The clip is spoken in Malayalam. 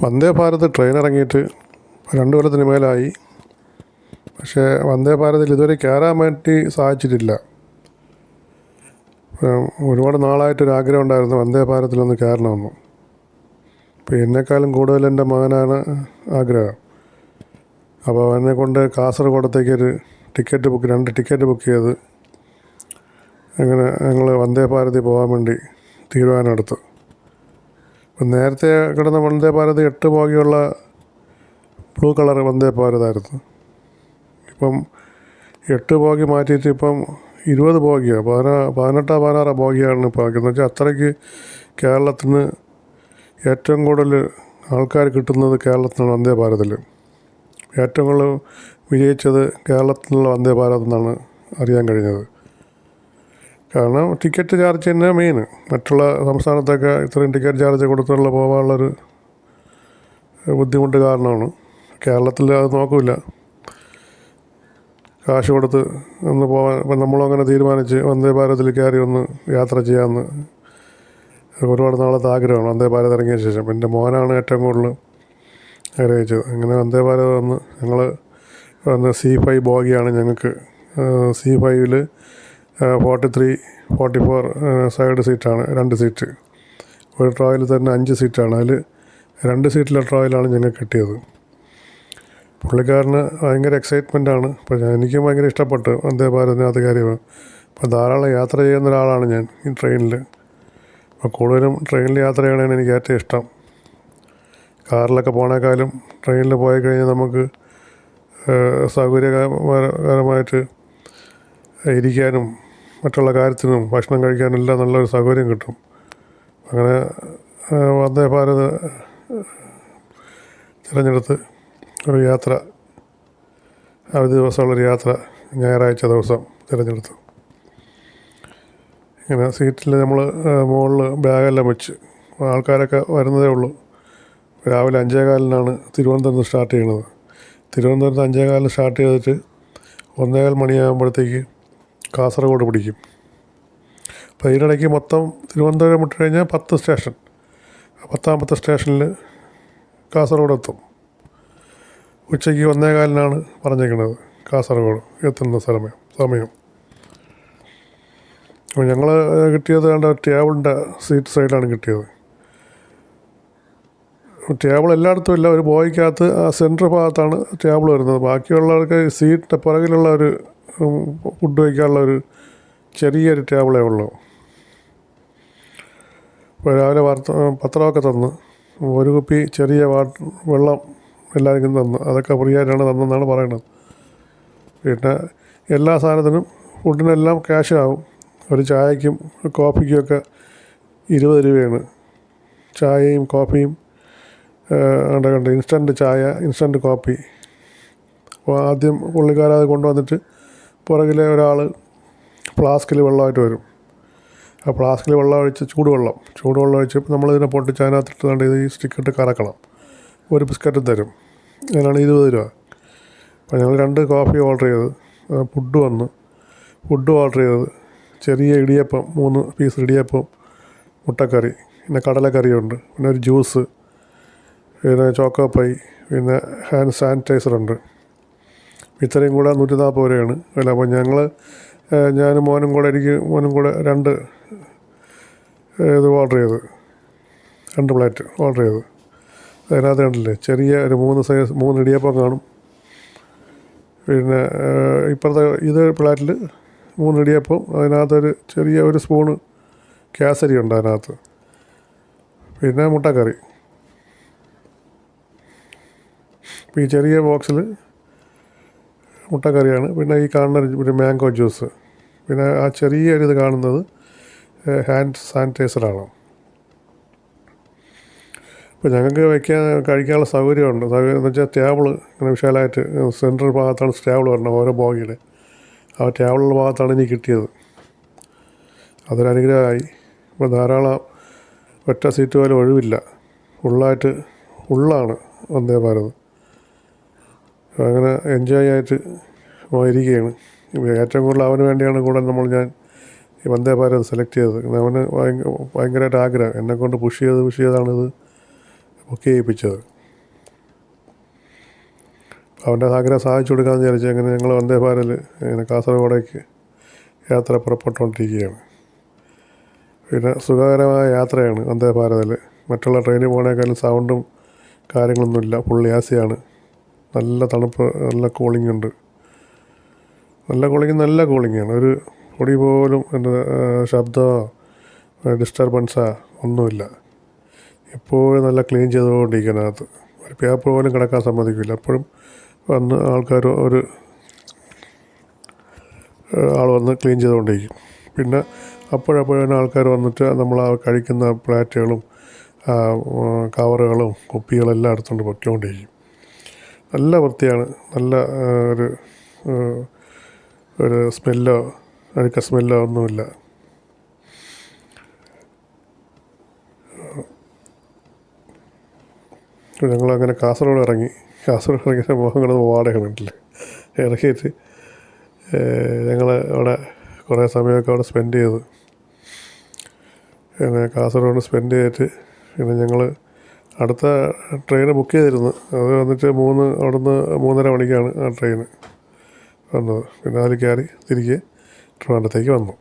വന്ദേ ഭാരത് ട്രെയിൻ ഇറങ്ങിയിട്ട് 2 കൊല്ലത്തിന് മേലായി. പക്ഷേ വന്ദേ ഭാരതിൽ ഇതുവരെ കയറാൻ വേണ്ടി സാധിച്ചിട്ടില്ല. ഒരുപാട് നാളായിട്ടൊരാഗ്രഹം ഉണ്ടായിരുന്നു വന്ദേ ഭാരതിലൊന്ന് കയറണമെന്ന്. ഇപ്പോൾ എന്നെക്കാളും കൂടുതൽ എൻ്റെ മകനാണ് ആഗ്രഹം. അപ്പോൾ അവനെ കൊണ്ട് കാസർഗോഡത്തേക്കൊരു 2 ടിക്കറ്റ് ബുക്ക് ചെയ്ത് അങ്ങനെ ഞങ്ങൾ വന്ദേ ഭാരതിൽ പോകാൻ വേണ്ടി തീരുമാനമെടുത്തു. ഇപ്പം നേരത്തെ കിടന്ന വന്ദേ ഭാരത് 8 ബോഗിയുള്ള ബ്ലൂ കളർ വന്ദേ ഭാരതായിരുന്നു. ഇപ്പം 8 ബോഗി മാറ്റിയിട്ട് ഇപ്പം 20 ബോഗിയാണ്, 16 ബോഗിയാണ് ഇപ്പോൾ ആക്കുന്നത്. വെച്ചാൽ അത്രയ്ക്ക് കേരളത്തിന് ഏറ്റവും കൂടുതൽ ആൾക്കാർ കിട്ടുന്നത് കേരളത്തിലുള്ള വന്ദേ ഭാരതിൽ. ഏറ്റവും കൂടുതൽ വിജയിച്ചത് കേരളത്തിലുള്ള വന്ദേ ഭാരത് എന്നാണ് അറിയാൻ കഴിഞ്ഞത്. കാരണം ടിക്കറ്റ് ചാർജ് തന്നെ മെയിൻ. മറ്റുള്ള സംസ്ഥാനത്തൊക്കെ ഇത്രയും ടിക്കറ്റ് ചാർജ് കൊടുത്തുള്ള പോകാനുള്ളൊരു ബുദ്ധിമുട്ട് കാരണമാണ്. കേരളത്തിൽ അത് നോക്കില്ല, കാശ് കൊടുത്ത് ഒന്ന് പോകാൻ. ഇപ്പം നമ്മളങ്ങനെ തീരുമാനിച്ച് വന്ദേ ഭാരതിൽ കയറി ഒന്ന് യാത്ര ചെയ്യാമെന്ന് ഒരുപാട് നാളത്തെ ആഗ്രഹമാണ് വന്ദേ ഭാരത് ഇറങ്ങിയ ശേഷം. എൻ്റെ മോനാണ് ഏറ്റവും കൂടുതൽ ആഗ്രഹിച്ചത്. അങ്ങനെ വന്ദേ ഭാരത് ഞങ്ങൾ C5 ബോഗിയാണ് ഞങ്ങൾക്ക്. C5ൽ 43, 44 സൈഡ് സീറ്റാണ്, 2 സീറ്റ്. ഒരു ട്രോയിൽ തന്നെ 5 സീറ്റാണ്. അതിൽ 2 സീറ്റിലെ ട്രോയിലാണ് ഞങ്ങൾക്ക് കിട്ടിയത്. പുള്ളിക്കാരന് ഭയങ്കര എക്സൈറ്റ്മെൻറ്റാണ്. അപ്പോൾ എനിക്കും ഭയങ്കര ഇഷ്ടപ്പെട്ടു വന്ദേ ഭാരതിനകത്ത് കാര്യമാണ്. അപ്പോൾ ധാരാളം യാത്ര ചെയ്യുന്ന ഒരാളാണ് ഞാൻ ഈ ട്രെയിനിൽ. അപ്പോൾ കൂടുതലും ട്രെയിനിൽ യാത്ര ചെയ്യണതാണ് എനിക്ക് ഏറ്റവും ഇഷ്ടം. കാറിലൊക്കെ പോണേക്കാളും ട്രെയിനിൽ പോയി കഴിഞ്ഞാൽ നമുക്ക് സൗകര്യകരമായിട്ട് ഇരിക്കാനും മറ്റുള്ള കാര്യത്തിനും ഭക്ഷണം കഴിക്കാനും എല്ലാം നല്ലൊരു സൗകര്യം കിട്ടും. അങ്ങനെ വന്ദേ ഭാരത് തിരഞ്ഞെടുത്ത് ഒരു യാത്ര, അവധി ദിവസമുള്ളൊരു യാത്ര ഞായറാഴ്ച ദിവസം തിരഞ്ഞെടുത്തു. ഇങ്ങനെ സീറ്റിൽ നമ്മൾ മുകളിൽ ബാഗെല്ലാം വെച്ച്, ആൾക്കാരൊക്കെ വരുന്നതേ ഉള്ളൂ. രാവിലെ 5:15 തിരുവനന്തപുരത്ത് നിന്ന് സ്റ്റാർട്ട് ചെയ്യണത്. തിരുവനന്തപുരത്ത് 5:15 സ്റ്റാർട്ട് ചെയ്തിട്ട് 1:15 മണിയാകുമ്പോഴത്തേക്ക് കാസർഗോഡ് പിടിക്കും. അപ്പോൾ ഇതിനിടയ്ക്ക് മൊത്തം തിരുവനന്തപുരം വിട്ട് കഴിഞ്ഞാൽ 10 സ്റ്റേഷൻ. 10ാമത്തെ സ്റ്റേഷനിൽ കാസർഗോഡ് എത്തും. ഉച്ചയ്ക്ക് 1:15 പറഞ്ഞേക്കുന്നത് കാസർഗോഡ് എത്തുന്ന സമയം. അപ്പോൾ ഞങ്ങൾ കിട്ടിയത് ടേബിളിൻ്റെ സീറ്റ് സൈഡാണ് കിട്ടിയത്. ടേബിൾ എല്ലായിടത്തും ഇല്ല. ഒരു ബോയ്ക്കകത്ത് ആ സെൻറ്റർ ഭാഗത്താണ് ടേബിൾ വരുന്നത്. ബാക്കിയുള്ളവർക്ക് സീറ്റിൻ്റെ പുറകിലുള്ള ഒരു ഫുഡ് വയ്ക്കാനുള്ള ഒരു ചെറിയൊരു ടേബിളേ ഉള്ളൂ. ഇപ്പോൾ രാവിലെ പത്രമൊക്കെ തന്ന്, ഒരു കുപ്പി ചെറിയ വെള്ളം എല്ലാവർക്കും തന്നു. അതൊക്കെ ഫ്രീ ആയിട്ടാണ് തന്നെന്നാണ് പറയുന്നത്. പിന്നെ എല്ലാ സാധനത്തിനും ഫുഡിനെല്ലാം ക്യാഷ് ആവും. ഒരു ചായക്കും കോഫിക്കുമൊക്കെ 20 രൂപയാണ്. ചായയും കോഫിയും കണ്ട് ഇൻസ്റ്റൻറ്റ് ചായ, ഇൻസ്റ്റൻറ്റ് കോഫി. അപ്പോൾ ആദ്യം പുള്ളിക്കാരത് കൊണ്ടുവന്നിട്ട് പുറകിലെ ഒരാൾ ഫ്ലാസ്കിൽ വെള്ളമായിട്ട് വരും. ആ ഫ്ലാസ്കിൽ വെള്ളം ഒഴിച്ച് ചൂടുവെള്ളം ഒഴിച്ച് നമ്മളിതിനെ പൊട്ടിച്ച് അതിനകത്തിട്ട് കണ്ട് ഈ സ്റ്റിക്കിട്ട് കറക്കണം. ഒരു ബിസ്ക്കറ്റും തരും. അതിനാണ് 20 രൂപ. അപ്പോൾ ഞങ്ങൾ 2 കോഫി ഓർഡർ ചെയ്ത്, ഫുഡ് ഓർഡർ ചെയ്തത്, ചെറിയ ഇടിയപ്പം, 3 പീസ് ഇടിയപ്പം, മുട്ടക്കറി, പിന്നെ കടലക്കറിയുണ്ട്, പിന്നെ ഒരു ജ്യൂസ്, പിന്നെ ചോക്കോ പൈ, പിന്നെ ഹാൻഡ് സാനിറ്റൈസറുണ്ട്. ഇത്രയും കൂടെ 140 രൂപയാണ് വില. അപ്പോൾ ഞാനും മോനും കൂടെ 2 ഇത് ഓർഡർ ചെയ്ത്, 2 പ്ലേറ്റ് ഓർഡർ ചെയ്ത്. അതിനകത്ത് കണ്ടില്ലേ ചെറിയ ഒരു 3 ഇടിയപ്പം കാണും. പിന്നെ ഇപ്പുറത്തെ ഇത് പ്ലേറ്റിൽ 3 ഇടിയപ്പം, അതിനകത്തൊരു ചെറിയ ഒരു സ്പൂണ് കേസരി ഉണ്ട് അതിനകത്ത്, പിന്നെ മുട്ടക്കറി. ഇപ്പോൾ ഈ ചെറിയ ബോക്സിൽ മുട്ടക്കറിയാണ്. പിന്നെ ഈ കാണുന്ന ഒരു മാംഗോ ജ്യൂസ്. പിന്നെ ആ ചെറിയൊരിത് കാണുന്നത് ഹാൻഡ് സാനിറ്റൈസറാണ്. ഇപ്പോൾ ഞങ്ങൾക്ക് കഴിക്കാനുള്ള സൗകര്യമുണ്ട്. സൗകര്യം എന്ന് വെച്ചാൽ ടേബിൾ ഇങ്ങനെ വിശാലമായിട്ട് സെൻട്രൽ ഭാഗത്താണ് ടേബിൾ വരണം ഓരോ ബോഗിയുടെ. ആ ടേബിളുള്ള ഭാഗത്താണ് എനിക്ക് കിട്ടിയത്. അതൊരനുഗ്രഹമായി. ഇപ്പോൾ ധാരാളം ഒറ്റ സീറ്റ് പോലും ഒഴിവില്ല. ഫുള്ളാണ് വന്ദേ ഭാരത്. അങ്ങനെ എൻജോയ് ആയിട്ട് പോയിരിക്കുകയാണ്. ഏറ്റവും കൂടുതൽ അവന് വേണ്ടിയാണ് ഞാൻ ഈ വന്ദേ ഭാരത് സെലക്ട് ചെയ്തത്. അവന് ഭയങ്കരമായിട്ട് ആഗ്രഹം, എന്നെക്കൊണ്ട് പുഷ് ചെയ്താണിത് ബുക്ക് ചെയ്യിപ്പിച്ചത്. അവൻ്റെ ആഗ്രഹം സാധിച്ചു കൊടുക്കാമെന്ന് വിചാരിച്ചു. അങ്ങനെ ഞങ്ങൾ വന്ദേ ഭാരതിൽ ഇങ്ങനെ കാസർഗോഡേക്ക് യാത്ര പുറപ്പെട്ടുകൊണ്ടിരിക്കുകയാണ്. പിന്നെ സുഖകരമായ യാത്രയാണ് വന്ദേ ഭാരതിൽ. മറ്റുള്ള ട്രെയിനിൽ പോകുന്നതിനേക്കാളും സൗണ്ടും കാര്യങ്ങളൊന്നുമില്ല. ഫുൾ എസിയാണ്. നല്ല തണുപ്പ്, നല്ല കൂളിംഗ് ഉണ്ട്. നല്ല കൂളിംഗാണ്. ഒരു പൊടി പോലും ശബ്ദമോ ഡിസ്റ്റർബൻസോ ഒന്നുമില്ല. എപ്പോഴും നല്ല ക്ലീൻ ചെയ്തുകൊണ്ടിരിക്കുന്നതിനകത്ത് ഒരു പേപ്പർ പോലും കിടക്കാൻ സമ്മതിക്കില്ല. എപ്പോഴും വന്ന് ആൾക്കാർ ആൾ വന്ന് ക്ലീൻ ചെയ്തുകൊണ്ടിരിക്കും. പിന്നെ അപ്പോഴപ്പോഴാണ് ആൾക്കാർ വന്നിട്ട് നമ്മൾ ആ കഴിക്കുന്ന പ്ലേറ്റുകളും കവറുകളും കുപ്പികളെല്ലാം എടുത്തുകൊണ്ട് പൊയ്ക്കൊണ്ടിരിക്കും. നല്ല വൃത്തിയാണ്. നല്ല ഒരു സ്മെല്ലോ അഴുക്ക സ്മെല്ലോ ഒന്നുമില്ല. ഞങ്ങളങ്ങനെ കാസർഗോഡ് ഇറങ്ങി മുഖം കിടന്ന് വാടകയുണ്ടല്ലേ ഇറങ്ങിയിട്ട് ഞങ്ങൾ അവിടെ കുറേ സമയമൊക്കെ അവിടെ സ്പെൻഡ് ചെയ്തു. പിന്നെ കാസർഗോഡ് സ്പെൻഡ് ചെയ്തിട്ട് പിന്നെ ഞങ്ങൾ അടുത്ത ട്രെയിന് ബുക്ക് ചെയ്തിരുന്നു. അത് വന്നിട്ട് അവിടുന്ന് 3:30 മണിക്കാണ് ആ ട്രെയിന് വന്നത്. പിന്നെ അതിൽ കയറി തിരികെ ട്രിവാൻഡ്രത്തേക്ക് വന്നു.